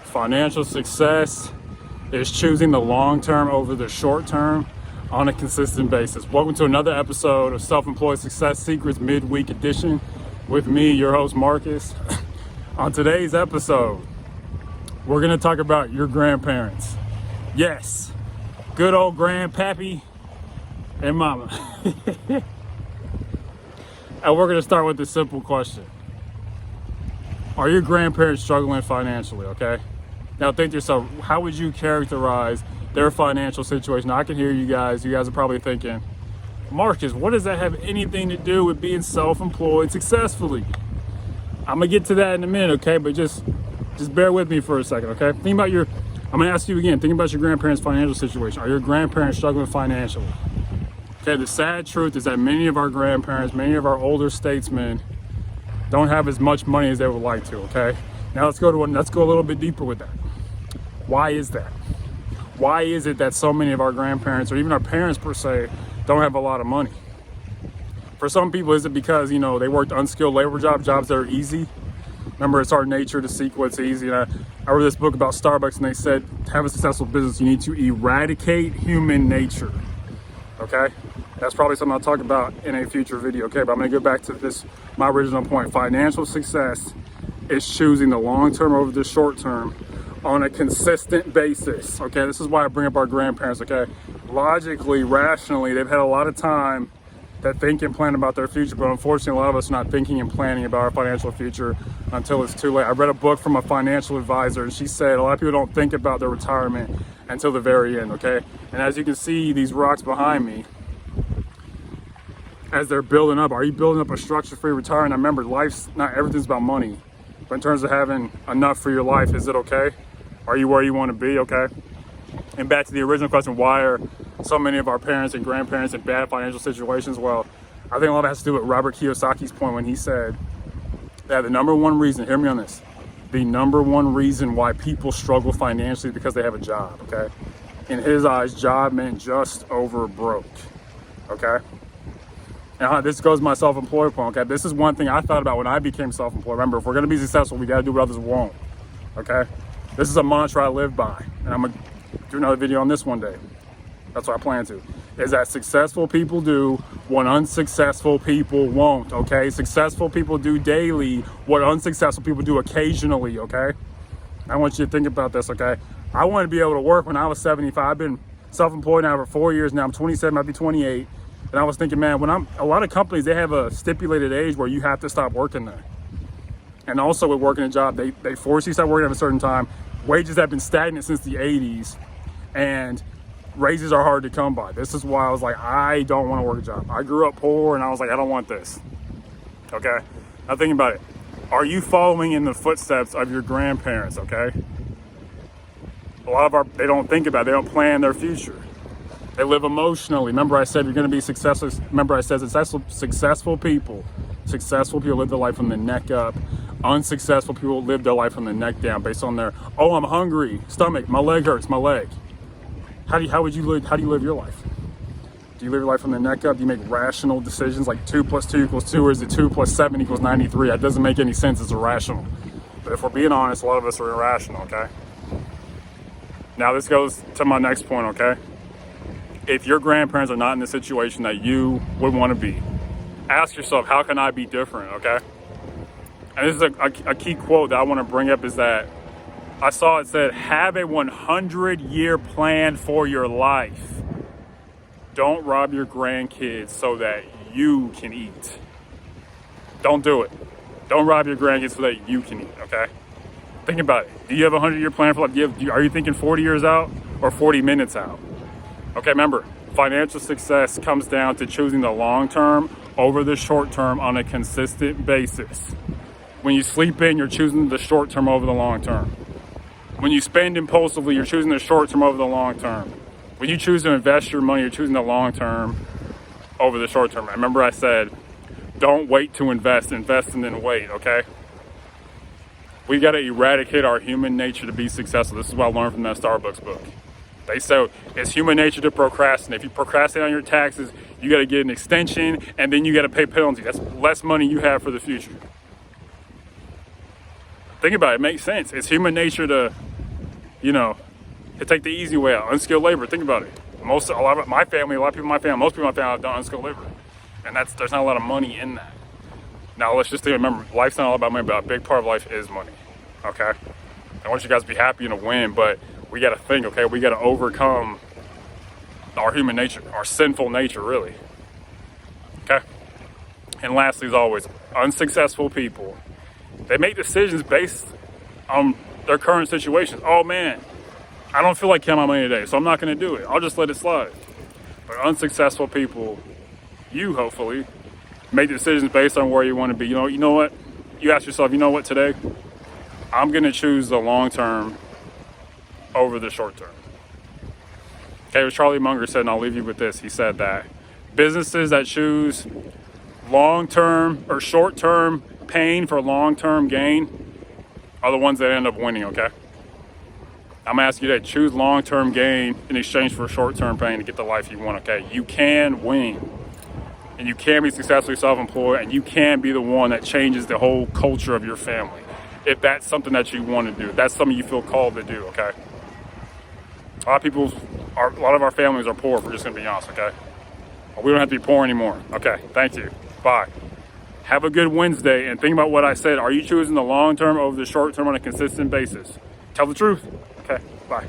Financial success is choosing the long term over the short term on a consistent basis. Welcome to another episode of Self-Employed Success Secrets Midweek Edition with me, your host Marcus. On today's episode, we're going to talk about your grandparents. Yes, good old grandpappy and mama. And we're going to start with this simple question. Are your grandparents struggling financially, okay? Now think to yourself, how would you characterize their financial situation? Now, I can hear you guys. You guys are probably thinking, Marcus, what does that have anything to do with being self-employed successfully? I'm going to get to that in a minute, okay? But just bear with me for a second, okay? I'm going to ask you again, think about your grandparents' financial situation. Are your grandparents struggling financially? Okay, the sad truth is that many of our grandparents, many of our older statesmen don't have as much money as they would like to, okay? Now let's go a little bit deeper with that. Why is that? Why is it that so many of our grandparents, or even our parents per se, don't have a lot of money? For some people, is it because, they worked unskilled labor jobs that are easy? Remember, it's our nature to seek what's easy. And I read this book about Starbucks, and they said, to have a successful business, you need to eradicate human nature, okay? That's probably something I'll talk about in a future video, okay? But I'm gonna go back to this, my original point. Financial success is choosing the long term over the short term on a consistent basis, okay? This is why I bring up our grandparents, okay? Logically, rationally, they've had a lot of time to think and plan about their future, but unfortunately, a lot of us are not thinking and planning about our financial future until it's too late. I read a book from a financial advisor, and she said a lot of people don't think about their retirement until the very end, okay? And as you can see, these rocks behind me, as they're building up, are you building up a structure for your retirement? Now remember, not everything's about money, but in terms of having enough for your life, is it okay? Are you where you want to be, okay? And back to the original question, why are so many of our parents and grandparents in bad financial situations? Well, I think a lot of it has to do with Robert Kiyosaki's point when he said that the number one reason, hear me on this, the number one reason why people struggle financially is because they have a job, okay? In his eyes, job meant just over broke, okay? Now, this goes to my self-employed point, okay? This is one thing I thought about when I became self-employed. Remember, if we're gonna be successful, we gotta do what others won't, okay? This is a mantra I live by, and I'm gonna do another video on this one day. That's what I plan to. Is that successful people do what unsuccessful people won't, okay? Successful people do daily what unsuccessful people do occasionally, okay? I want you to think about this, okay? I want to be able to work when I was 75. I've been self-employed now for 4 years now. I'm 27, I'll be 28. And I was thinking, man, a lot of companies, they have a stipulated age where you have to stop working there. And also with working a job, they force you to start working at a certain time. Wages have been stagnant since the 80s, and raises are hard to come by. This is why I was like, I don't want to work a job. I grew up poor, and I was like, I don't want this, okay? Now think about it. Are you following in the footsteps of your grandparents, okay? A lot of they don't think about it. They don't plan their future. They live emotionally. Remember I said you're going to be successful. Remember I said successful people live their life from the neck up. Unsuccessful people live their life from the neck down based on their, oh, I'm hungry, stomach, my leg hurts, my leg. How do you live your life? Do you live your life from the neck up? Do you make rational decisions like 2 + 2 = 2, or is it 2 + 7 = 93? That doesn't make any sense. It's irrational. But if we're being honest, a lot of us are irrational, okay? Now this goes to my next point, okay? If your grandparents are not in the situation that you would want to be, ask yourself, how can I be different, okay? And this is a key quote that I want to bring up, is that I saw it said, have a 100-year plan for your life. Don't rob your grandkids so that you can eat. Don't do it. Don't rob your grandkids so that you can eat, okay? Think about it. Do you have a 100-year plan for life? Are you thinking 40 years out or 40 minutes out? Okay, remember, financial success comes down to choosing the long term over the short term on a consistent basis. When you sleep in, you're choosing the short term over the long term. When you spend impulsively, you're choosing the short term over the long term. When you choose to invest your money, you're choosing the long term over the short term. Remember I said, don't wait to invest and then wait, okay? We got to eradicate our human nature to be successful. This is what I learned from that Starbucks book. They say it's human nature to procrastinate. If you procrastinate on your taxes, you got to get an extension, and then you got to pay penalty. That's less money you have for the future. Think about it. It makes sense. It's human nature to you know, to take the easy way out, unskilled labor. Think about it. A lot of my family, most people in my family have done unskilled labor, and there's not a lot of money in that. Now let's just remember, life's not all about money, but a big part of life is money. Okay, I want you guys to be happy and to win, but we got to think. Okay, we got to overcome our human nature, our sinful nature, really. Okay. And lastly, as always, unsuccessful people, they make decisions based on their current situations. Oh man, I don't feel like counting my money today, so I'm not going to do it. I'll just let it slide. But unsuccessful people, you hopefully make decisions based on where you want to be. You know what? You ask yourself, you know what, today, I'm going to choose the long term over the short term. Okay, what Charlie Munger said, and I'll leave you with this. He said that businesses that choose long-term or short-term pain for long-term gain are the ones that end up winning, okay? I'm gonna ask you to choose long-term gain in exchange for short-term pain to get the life you want, okay? You can win, and you can be successfully self-employed, and you can be the one that changes the whole culture of your family if that's something that you want to do. That's something you feel called to do, okay? A lot of our families are poor, if we're just gonna be honest, okay? We don't have to be poor anymore. Okay, thank you. Bye. Have a good Wednesday, and think about what I said. Are you choosing the long term over the short term on a consistent basis? Tell the truth. Okay, bye.